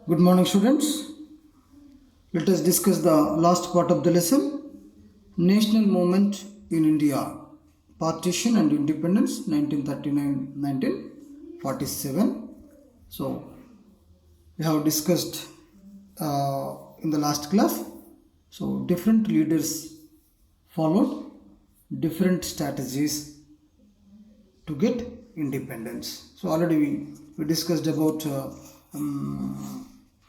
Good morning, students. Let us discuss the last part of the lesson, National Movement in India, Partition and Independence, 1939-1947. So, we have discussed in the last class. So, different leaders followed different strategies to get independence. So, already we discussed about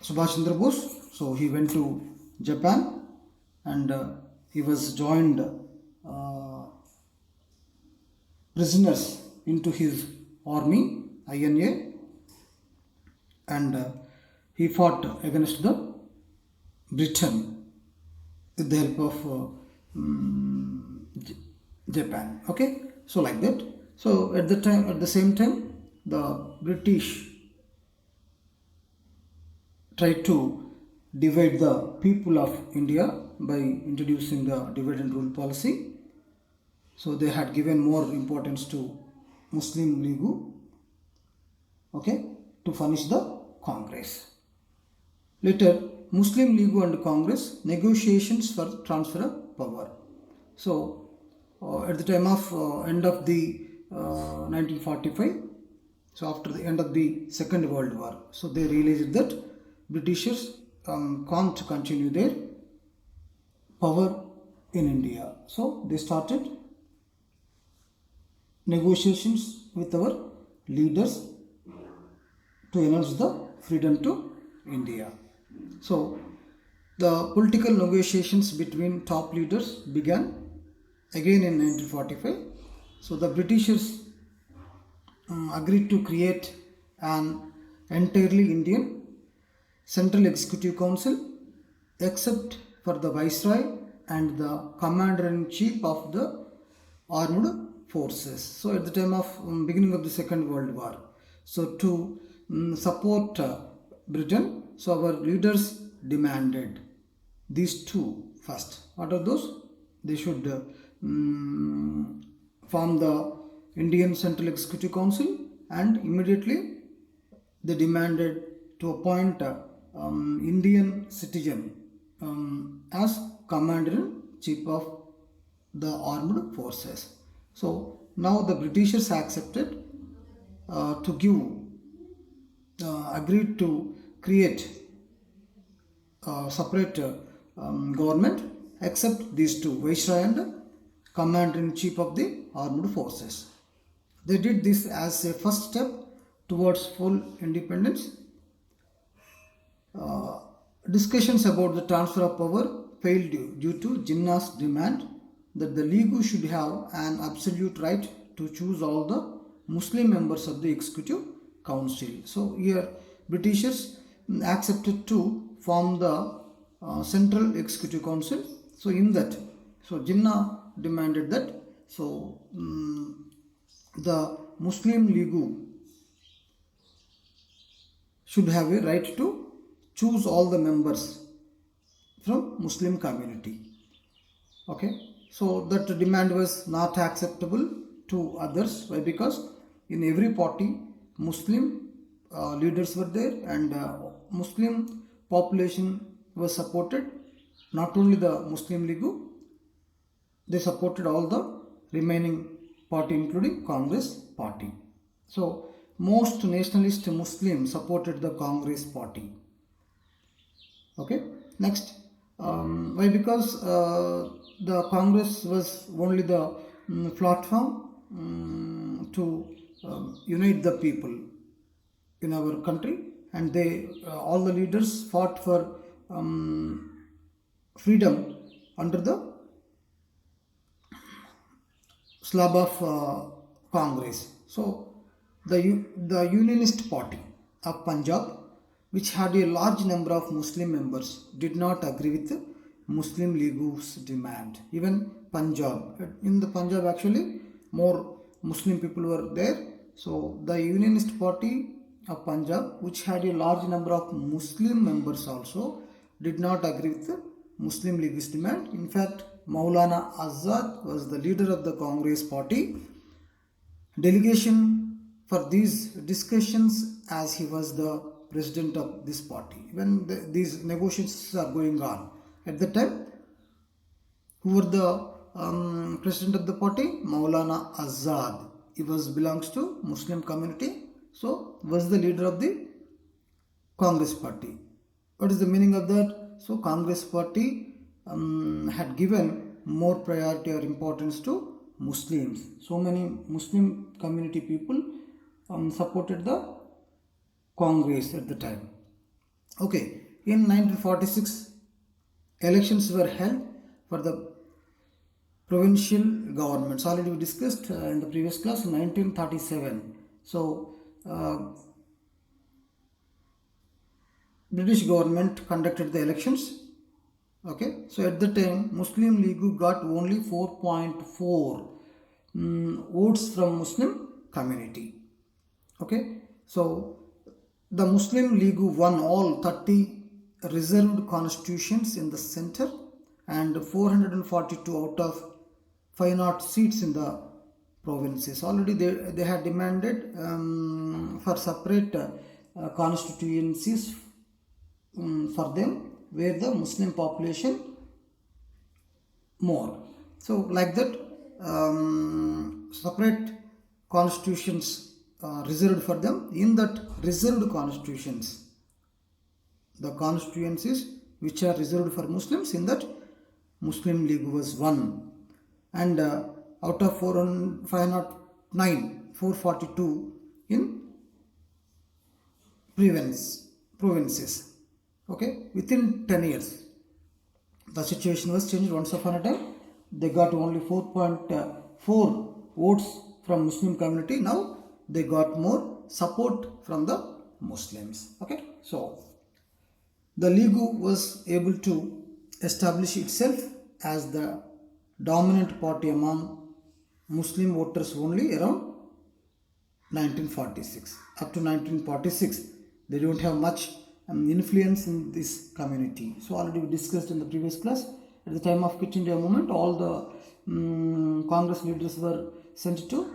Subhash Chandra Bose. So he went to Japan and he was joined prisoners into his army, INA, and he fought against the Britain with the help of Japan. Okay, so like that. So at the same time, the British tried to divide the people of India by introducing the divide and rule policy. So they had given more importance to Muslim League, okay, to furnish the Congress. Later, Muslim League and Congress negotiations for transfer of power. So at the time of end of the 1945, so after the end of the Second World War, so they realized that Britishers can't continue their power in India. So they started negotiations with our leaders to enhance the freedom to India. So the political negotiations between top leaders began again in 1945. So the Britishers agreed to create an entirely Indian Central Executive Council, except for the Viceroy and the Commander-in-Chief of the Armed Forces. So at the time of beginning of the Second World War, so to support Britain, so our leaders demanded these two first. What are those? They should form the Indian Central Executive Council, and immediately they demanded to appoint Indian citizen as Commander-in-Chief of the Armed Forces. So now the Britishers accepted to agreed to create a separate government except these two, Viceroy and Commander-in-Chief of the Armed Forces. They did this as a first step towards full independence. Discussions about the transfer of power failed due to Jinnah's demand that the League should have an absolute right to choose all the Muslim members of the Executive Council. So here Britishers accepted to form the Central Executive Council. So in that, so Jinnah demanded that the Muslim League should have a right to choose all the members from Muslim community. Okay, so that demand was not acceptable to others. Why? Because in every party Muslim leaders were there, and Muslim population was supported. Not only the Muslim League, they supported all the remaining party, including Congress party. So most nationalist Muslims supported the Congress party. Okay, next, why? Because the Congress was only the platform to unite the people in our country, and they all the leaders fought for freedom under the slab of Congress. So the Unionist Party of Punjab, which had a large number of Muslim members, did not agree with the Muslim League's demand. Even Punjab, in the Punjab actually more Muslim people were there. So the Unionist Party of Punjab, which had a large number of Muslim members also, did not agree with the Muslim League's demand. In fact, Maulana Azad was the leader of the Congress party. Delegation for these discussions, as he was the president of this party. When these negotiations are going on, at the time, who were the president of the party? Maulana Azad. He belongs to Muslim community. So was the leader of the Congress party. What is the meaning of that? So Congress party had given more priority or importance to Muslims. So many Muslim community people supported the Congress at the time. Okay, in 1946, elections were held for the provincial governments. Already we discussed in the previous class, 1937. So, British government conducted the elections. Okay, so at the time, Muslim League got only 4.4 votes from Muslim community. Okay, so the Muslim League won all 30 reserved constitutions in the center and 442 out of 500 seats in the provinces. Already they had demanded for separate constituencies for them where the Muslim population more. So like that, separate constitutions reserved for them. In that reserved constitutions, the constituencies which are reserved for Muslims, in that Muslim League was one, and out of 509, 442 in provinces. Okay, within 10 years, the situation was changed. Once upon a time, they got only 4.4 votes from Muslim community. Now they got more support from the Muslims. Okay, so the League was able to establish itself as the dominant party among Muslim voters only around 1946. Up to 1946, they don't have much influence in this community. So already we discussed in the previous class, at the time of Quit India movement, all the Congress leaders were sent to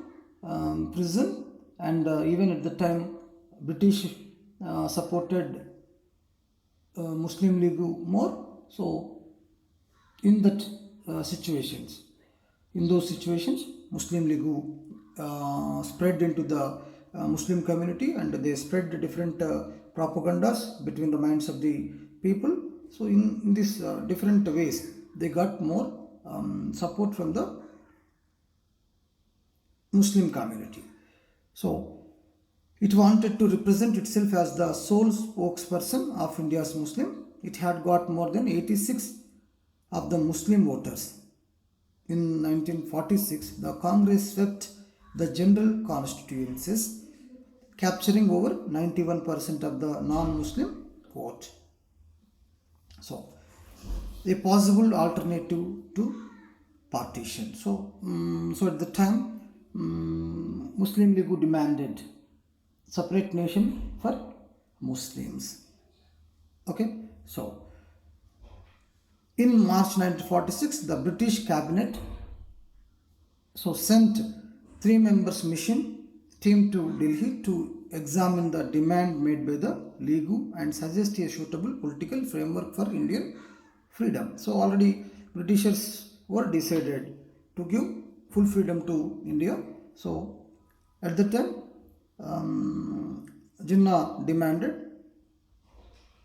prison, and even at the time British supported Muslim League more. So in those situations, Muslim League spread into the Muslim community, and they spread different propagandas between the minds of the people. So in these different ways, they got more support from the Muslim community. So it wanted to represent itself as the sole spokesperson of India's Muslim. It had got more than 86 of the Muslim voters. In 1946, the Congress swept the general constituencies, capturing over 91% of the non-Muslim vote. So, a possible alternative to partition. So at the time, Muslim League demanded separate nation for Muslims. Okay, so in March 1946, the British cabinet sent 3 members mission team to Delhi to examine the demand made by the League and suggest a suitable political framework for Indian freedom. So already Britishers were decided to give full freedom to India. So at the time, Jinnah demanded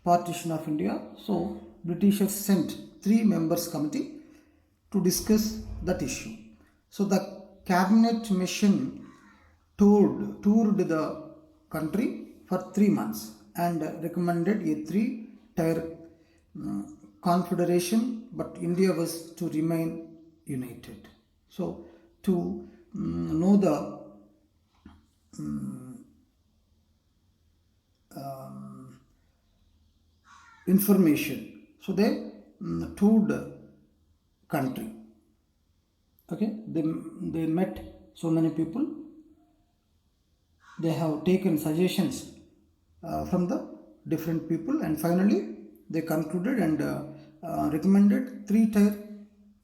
partition of India. So Britishers sent 3 members committee to discuss that issue. So the cabinet mission toured the country for 3 months and recommended a 3-tier confederation, but India was to remain united. So to know the information, so they toured country. Okay, they met so many people. They have taken suggestions from the different people, and finally they concluded and recommended 3-tier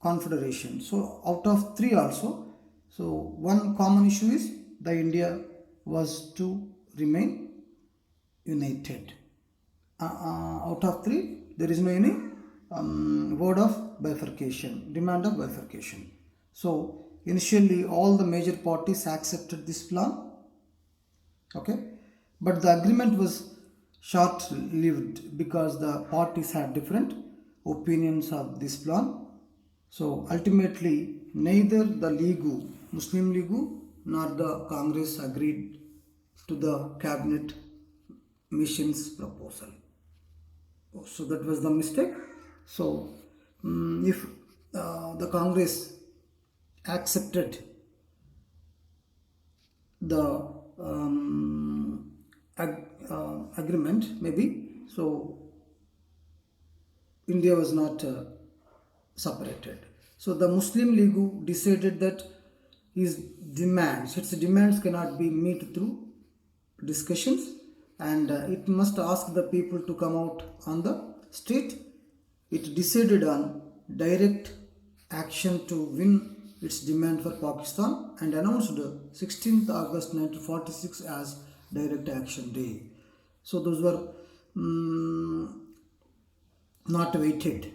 confederation. So out of 3 also, so one common issue is the India was to remain united. Out of three, there is no any word of bifurcation, demand of bifurcation. So initially all the major parties accepted this plan, okay, but the agreement was short-lived because the parties had different opinions of this plan. So ultimately, neither the Muslim League, nor the Congress agreed to the cabinet mission's proposal. So that was the mistake. So if the Congress accepted the agreement, maybe, so India was not separated. So the Muslim League decided that its demands cannot be met through discussions, and it must ask the people to come out on the street. It decided on direct action to win its demand for Pakistan and announced 16th August 1946 as Direct Action Day. So those were not waited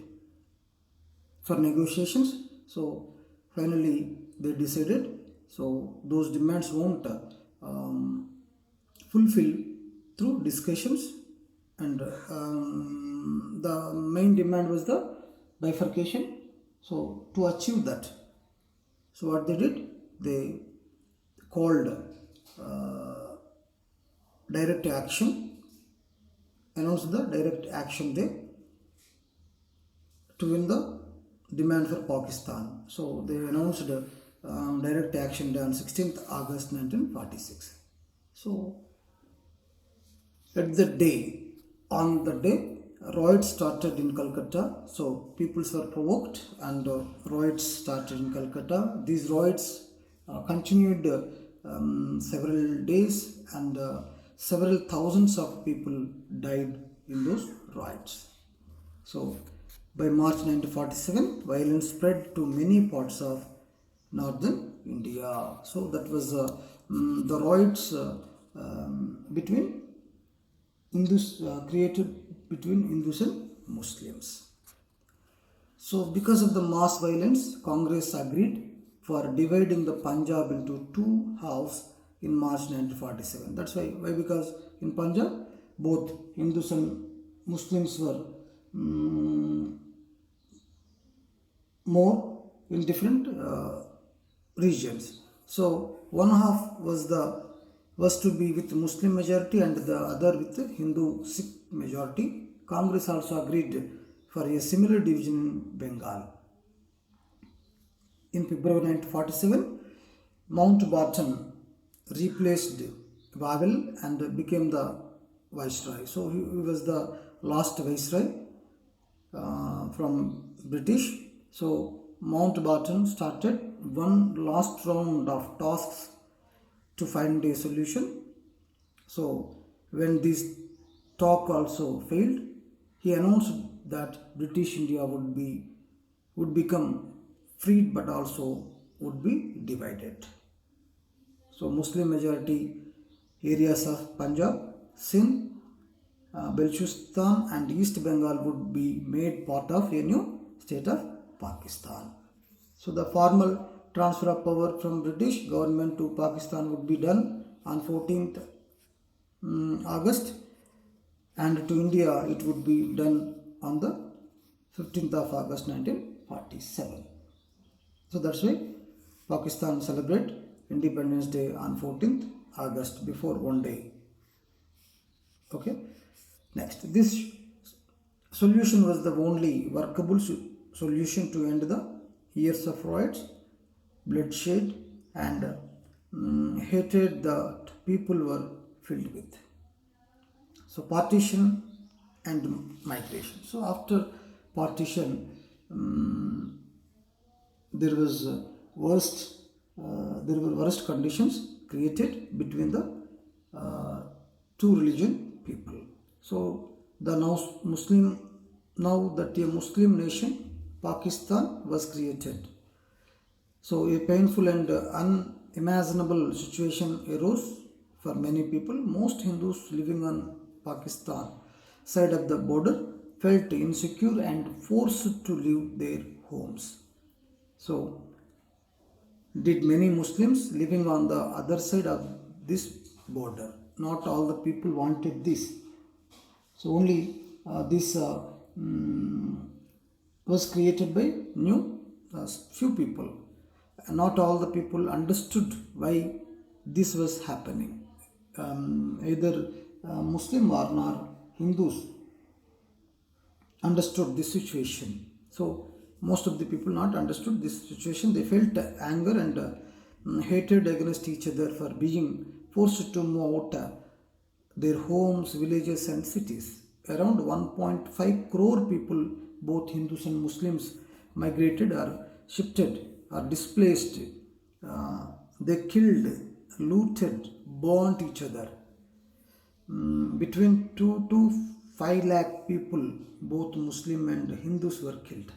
for negotiations. So finally they decided, so those demands won't fulfill through discussions, and the main demand was the bifurcation. So to achieve that, so what they did, they called direct action, announced the Direct Action Day to win the demand for Pakistan. So they announced Direct Action Day on 16th August 1946. So on the day, riots started in Calcutta. So peoples were provoked and riots started in Calcutta. These riots continued several days, and several thousands of people died in those riots. So by March 1947, violence spread to many parts of northern India. So that was the riots between Hindus, created between Hindus and Muslims. So because of the mass violence, Congress agreed for dividing the Punjab into two halves in March 1947. That's why because in Punjab, both Hindus and Muslims were more in different regions. So one half was to be with Muslim majority and the other with Hindu Sikh majority. Congress also agreed for a similar division in Bengal. In February 1947, Mountbatten replaced Wavell and became the viceroy. So he was the last viceroy from British. So Mountbatten started one last round of talks to find a solution. So when this talk also failed, he announced that British India would become freed but also would be divided. So Muslim majority areas of Punjab, Sindh, Balochistan and East Bengal would be made part of a new state of Pakistan. So the formal transfer of power from British government to Pakistan would be done on 14th August, and to India it would be done on the 15th of August 1947. So that's why Pakistan celebrate Independence Day on 14th August before one day. Okay. Next, this solution was the only workable solution to end the years of riots, bloodshed and hatred that people were filled with. So partition and migration. So after partition, there were worst conditions created between the two religion people. So now that a Muslim nation, Pakistan, was created. So a painful and unimaginable situation arose for many people. Most Hindus living on Pakistan side of the border felt insecure and forced to leave their homes. So, did many Muslims living on the other side of this border? Not all the people wanted this. So, only this was created by few people. Not all the people understood why this was happening. Either Muslim or not Hindus understood this situation. So most of the people not understood this situation. They felt anger and hatred against each other for being forced to move out their homes, villages and cities. Around 1.5 crore people, both Hindus and Muslims, migrated or shifted or displaced. They killed, looted, burnt each other. Between 2 to 5 lakh people, both Muslim and Hindus, were killed.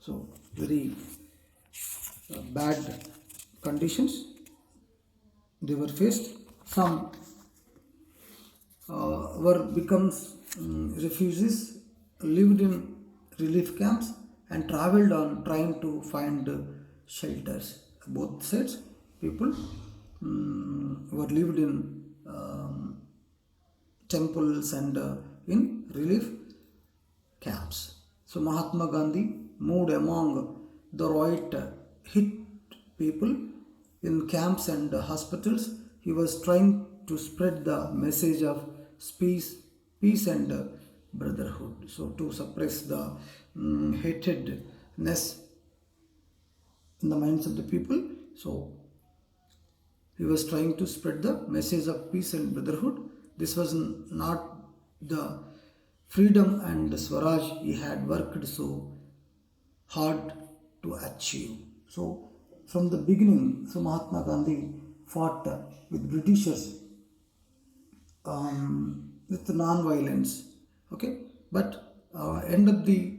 So very bad conditions they were faced. Some were becomes refugees, lived in relief camps and travelled on trying to find shelters. Both sides people were lived in temples and in relief camps. So Mahatma Gandhi moved among the right hit people in camps and hospitals. He was trying to spread the message of peace and brotherhood. So to suppress the hatredness in the minds of the people. So he was trying to spread the message of peace and brotherhood. This was not the freedom and Swaraj he had worked so hard to achieve. So from the beginning, so Mahatma Gandhi fought with Britishers with non-violence. Okay, but end of the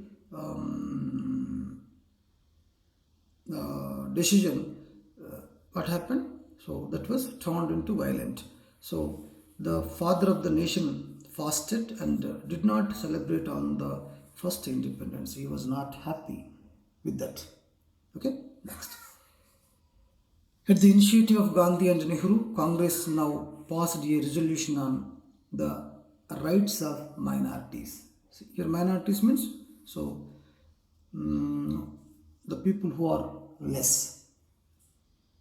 decision, what happened? So that was turned into violent. So the father of the nation fasted and did not celebrate on the first independence. He was not happy with that. Okay, next. At the initiative of Gandhi and Nehru, Congress now passed a resolution on the rights of minorities. See, here minorities means the people who are less.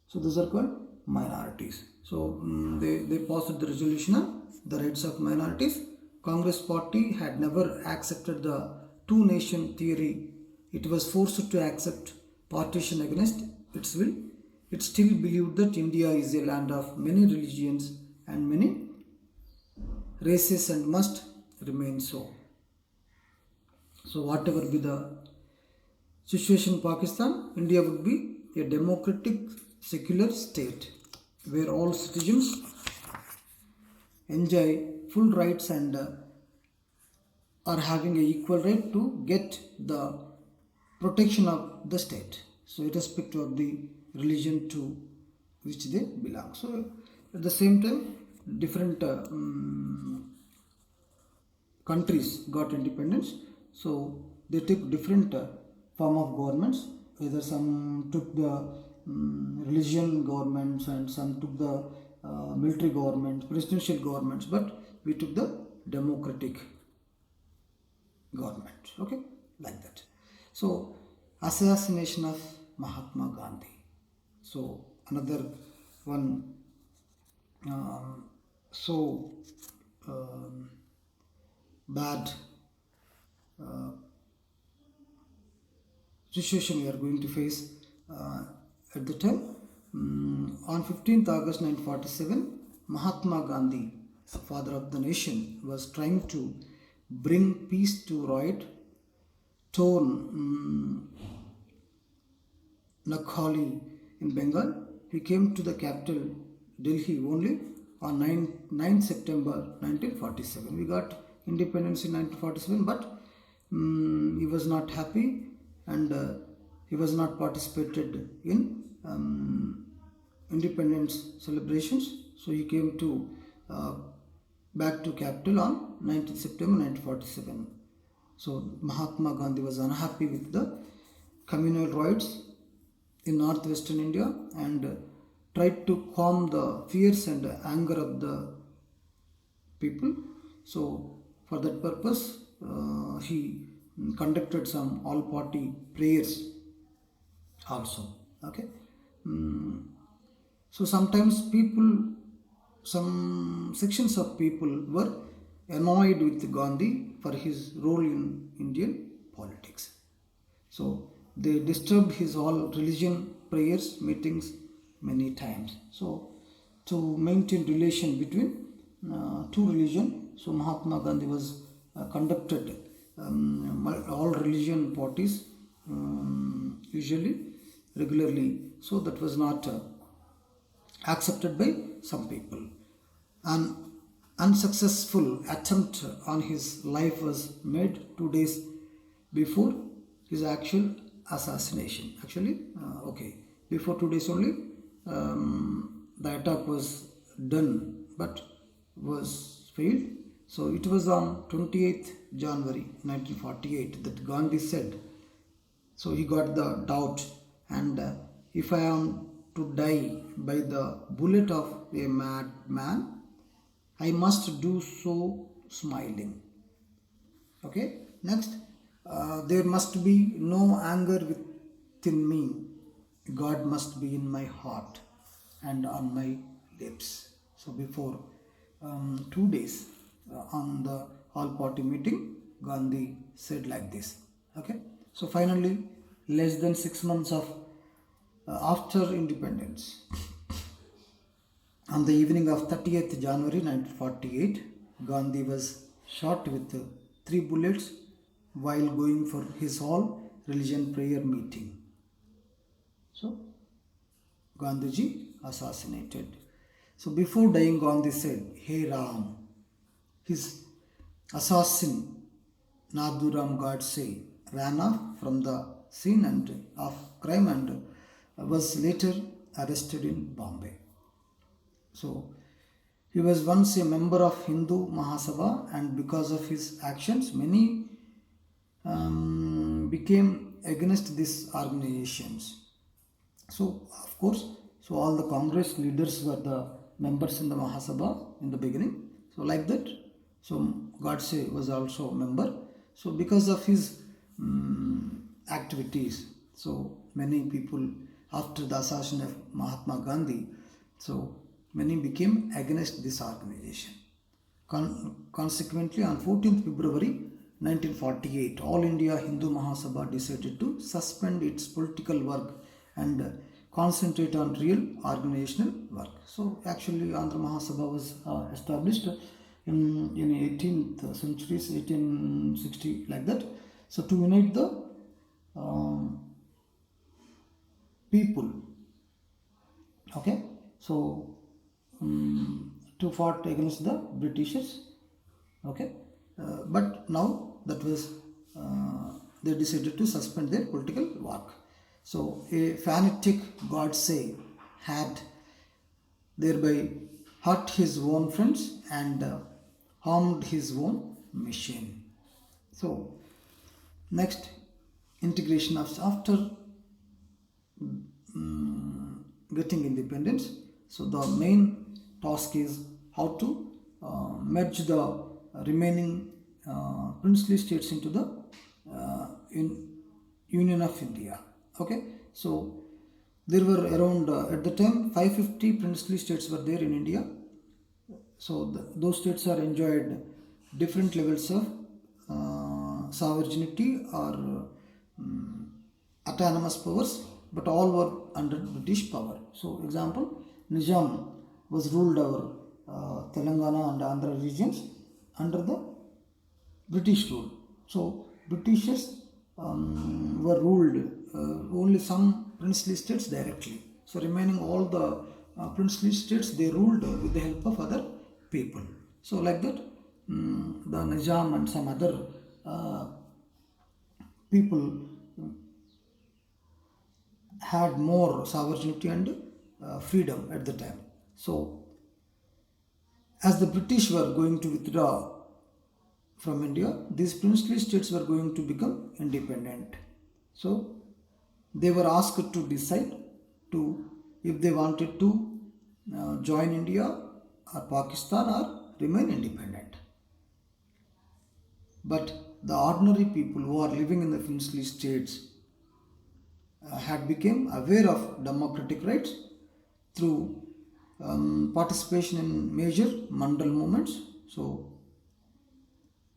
So those are called minorities. So they passed the resolution on the rights of minorities. Congress party had never accepted the two-nation theory. It was forced to accept partition against its will. It still believed that India is a land of many religions and many races and must remain so. So whatever be the situation in Pakistan, India would be a democratic secular state where all citizens enjoy full rights and are having an equal right to get the protection of the state. So irrespective of the religion to which they belong. So at the same time, different countries got independence. So they took different form of governments. Either some took the religion governments and some took the military governments, presidential governments, but we took the democratic government. Okay, like that. So assassination of Mahatma Gandhi. So another one bad situation we are going to face at the time. On 15th August 1947, Mahatma Gandhi, father of the nation, was trying to bring peace to riot-torn Nakhali in Bengal. He came to the capital Delhi only on 9 September 1947. We got independence in 1947, but he was not happy and he was not participated in independence celebrations. So he came to back to capital on 19th September 1947. So Mahatma Gandhi was unhappy with the communal rights in Northwestern India and tried to calm the fears and anger of the people. So for that purpose, he conducted some all-party prayers also. Okay. So sometimes some sections of people were annoyed with Gandhi for his role in Indian politics. So they disturbed his all religion prayers meetings many times. So to maintain relation between two religion, so Mahatma Gandhi was conducted all religion parties usually regularly. So that was not accepted by some people. An unsuccessful attempt on his life was made 2 days before his actual assassination. Actually, before 2 days only, the attack was done but was failed. So it was on 28th January 1948 that Gandhi said, so he got the doubt, and if I am to die by the bullet of a madman, I must do so smiling. Okay, next, there must be no anger within me. God must be in my heart and on my lips. So before 2 days on the all party meeting, Gandhi said like this. Okay, so finally, less than 6 months of after independence, on the evening of 30th January 1948, Gandhi was shot with 3 bullets while going for his all religion prayer meeting. So, Gandhiji assassinated. So, before dying, Gandhi said, Hey Ram. His assassin, Nathuram Godse, ran off from the scene of crime and was later arrested in Bombay. So, he was once a member of Hindu Mahasabha, and because of his actions, many became against these organizations. So, of course, so all the Congress leaders were the members in the Mahasabha in the beginning. So, like that, so Godse was also a member. So, because of his activities, so many people after the assassination of Mahatma Gandhi, so many became against this organization. Consequently, on 14th February 1948, All India Hindu Mahasabha decided to suspend its political work and concentrate on real organizational work. So, actually, Andhra Mahasabha was established in 18th centuries, 1860, like that. So, to unite the people, okay, so to fought against the Britishers, okay, but now that was they decided to suspend their political work. So a fanatic Godse had thereby hurt his own friends and harmed his own mission. So next, integration of after getting independence. So the main task is how to merge the remaining princely states into the Union of India. Okay, so there were around at the time 550 princely states were there in India. So those states are enjoyed different levels of sovereignty or autonomous powers, but all were under British power. So, example, Nizam was ruled over Telangana and Andhra regions under the British rule. So, Britishers were ruled only some princely states directly. So, remaining all the princely states, they ruled with the help of other people. So, like that, the Nizam and some other people had more sovereignty and freedom at the time. So, as the British were going to withdraw from India, these princely states were going to become independent. So they were asked to decide to if they wanted to join India or Pakistan or remain independent. But the ordinary people who are living in the princely states had become aware of democratic rights through participation in major mandal movements. So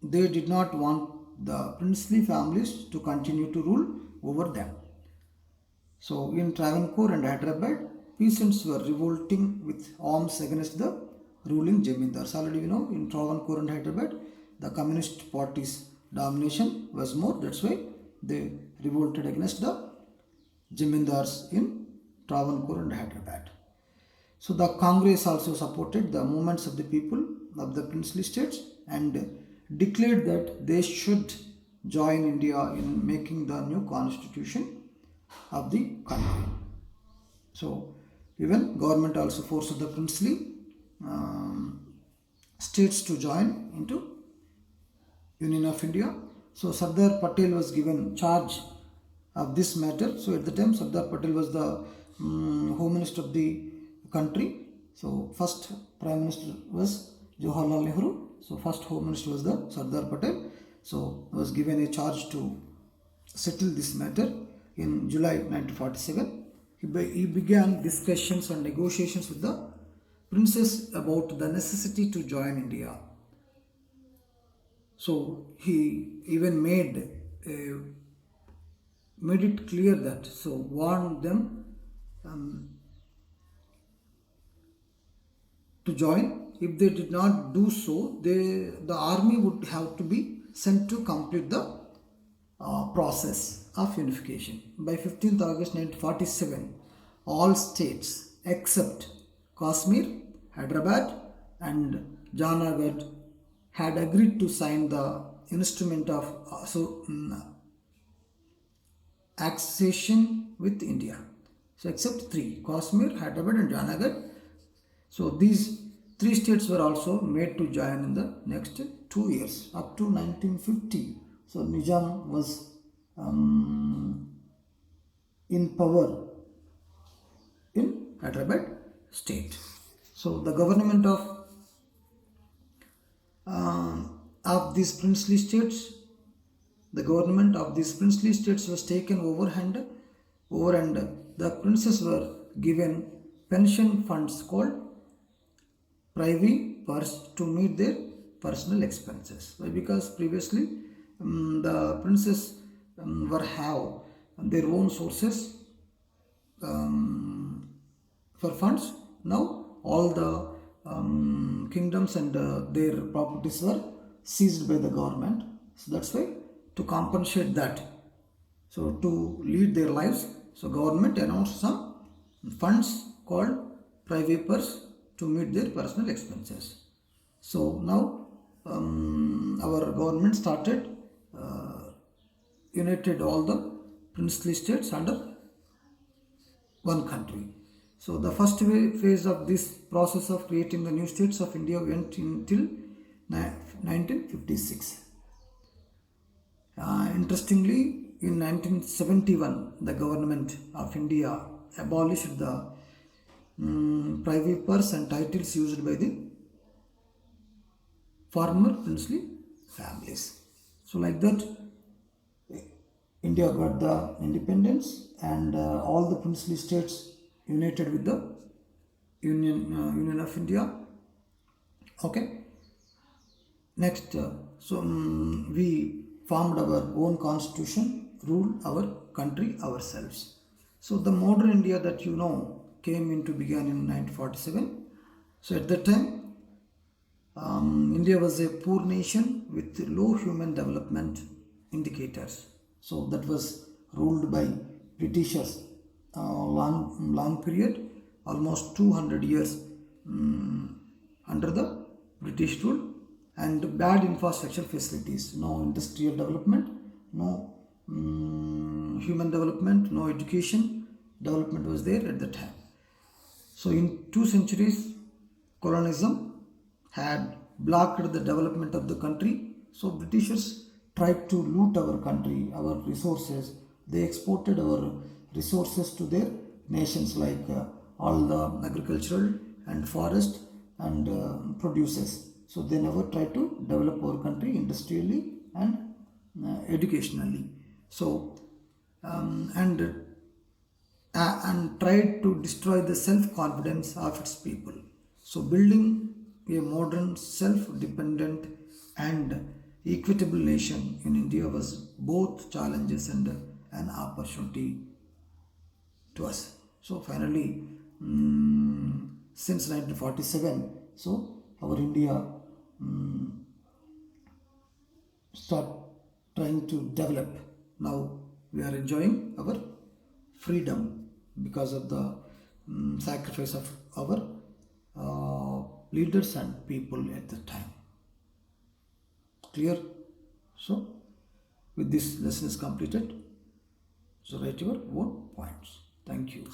they did not want the princely families to continue to rule over them. So in Travancore and Hyderabad, peasants were revolting with arms against the ruling Jamindars. Already we know in Travancore and Hyderabad, the communist party's domination was more. That's why they revolted against the Jamindars in Travancore and Hyderabad. So the Congress also supported the movements of the people of the princely states and declared that they should join India in making the new constitution of the country. So even government also forced the princely states to join into Union of India. So Sardar Patel was given charge of this matter. So at the time Sardar Patel was the Home Minister of the country. So first Prime Minister was Jawaharlal Nehru. So first Home Minister was the Sardar Patel. So was given a charge to settle this matter in July 1947. He began discussions and negotiations with the princess about the necessity to join India. So he even made it clear that, so warned them to join. If they did not do so, the army would have to be sent to complete the process of unification. By 15th August 1947, all states except Kashmir, Hyderabad and Janagadh had agreed to sign the instrument of accession with India. So except three, Kashmir, Hyderabad and Janagadh. So these three states were also made to join in the next 2 years up to 1950. So Nizam was in power in Hyderabad state. So the government of these princely states, was taken over and the princes were given pension funds called privy purse to meet their personal expenses. Why? Because previously the princes were have their own sources for funds. Now all the kingdoms and their properties were seized by the government. So that's why, to compensate that, so to lead their lives, so government announced some funds called private purse to meet their personal expenses. So now our government started united all the princely states under one country. So the first phase of this process of creating the new states of India went until 1956. Interestingly, in 1971, the government of India abolished the privy purse and titles used by the former princely families. So like that, India got the independence and all the princely states united with the Union of India. Okay. Next, we formed our own constitution, ruled our country ourselves. So the modern India that you know began in 1947. So at that time, India was a poor nation with low human development indicators. So that was ruled by Britishers long period, almost 200 years under the British rule, and bad infrastructure facilities, no industrial development, no human development, no education development was there at the time. So in 2 centuries, colonialism had blocked the development of the country. So Britishers tried to loot our country, our resources. They exported our resources to their nations, like all the agricultural and forest and produces. So they never tried to develop our country industrially and educationally. So and tried to destroy the self-confidence of its people. So building a modern, self-dependent and equitable nation in India was both challenges and an opportunity to us. So finally, since 1947, so our India start trying to develop. Now we are enjoying our freedom because of the sacrifice of our leaders and people at the time. Clear? So with this lesson is completed. So write your own points. Thank you.